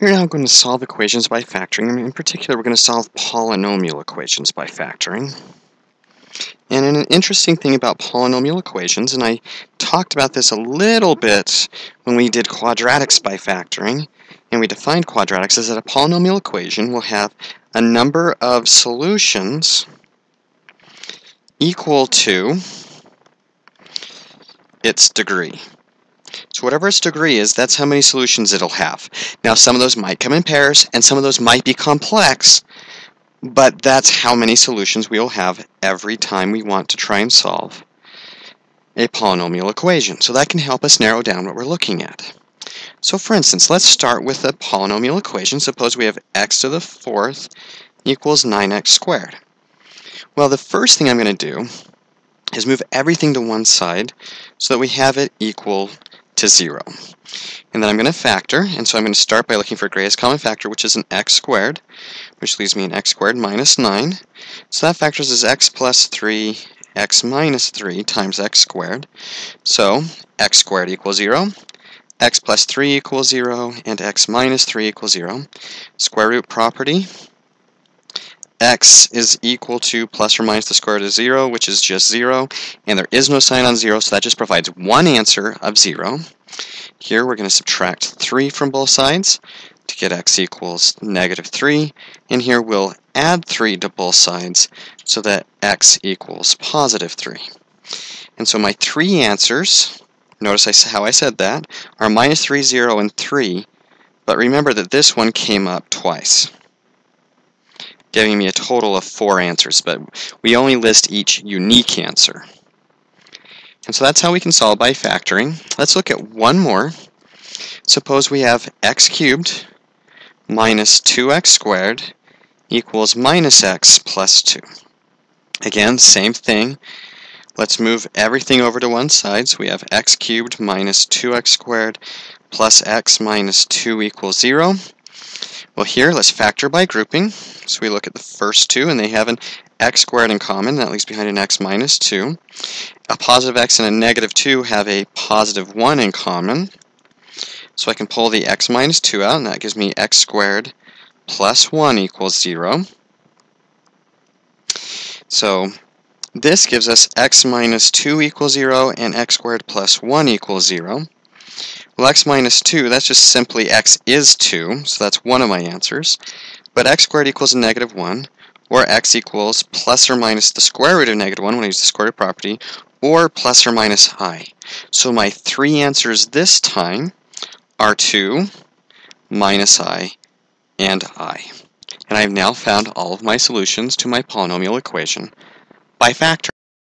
We're now going to solve equations by factoring. In particular, we're going to solve polynomial equations by factoring. And an interesting thing about polynomial equations, and I talked about this a little bit when we did quadratics by factoring, and we defined quadratics, is that a polynomial equation will have a number of solutions equal to its degree. So whatever its degree is, that's how many solutions it'll have. Now, some of those might come in pairs, and some of those might be complex, but that's how many solutions we will have every time we want to try and solve a polynomial equation. So that can help us narrow down what we're looking at. So for instance, let's start with a polynomial equation. Suppose we have x to the fourth equals 9x squared. Well, the first thing I'm going to do is move everything to one side so that we have it equal to 0. And then I'm going to factor, and so I'm going to start by looking for greatest common factor, which is an x squared, which leaves me an x squared minus 9. So that factors as x plus 3, x minus 3 times x squared. So x squared equals 0, x plus 3 equals 0, and x minus 3 equals 0. Square root property. X is equal to plus or minus the square root of 0, which is just 0, and there is no sign on 0, so that just provides one answer of 0. Here we're going to subtract 3 from both sides to get x equals negative 3, and here we'll add 3 to both sides so that x equals positive 3. And so my three answers, notice how I said that, are minus 3, 0, and 3, but remember that this one came up twice, giving me a total of 4 answers, but we only list each unique answer. And so that's how we can solve by factoring. Let's look at one more. Suppose we have x cubed minus 2x squared equals minus x plus 2. Again, same thing. Let's move everything over to one side. So we have x cubed minus 2x squared plus x minus 2 equals 0. Well, here, let's factor by grouping. So we look at the first two, and they have an x squared in common. That leaves behind an x minus 2. A positive x and a negative 2 have a positive 1 in common. So I can pull the x minus 2 out, and that gives me x squared plus 1 equals 0. So this gives us x minus 2 equals 0, and x squared plus 1 equals 0. Well, x minus 2, that's just simply x is 2, so that's one of my answers. But x squared equals negative 1, or x equals plus or minus the square root of negative 1 when I use the square root property, or plus or minus I. So my three answers this time are 2, minus I, and I. And I've now found all of my solutions to my polynomial equation by factoring.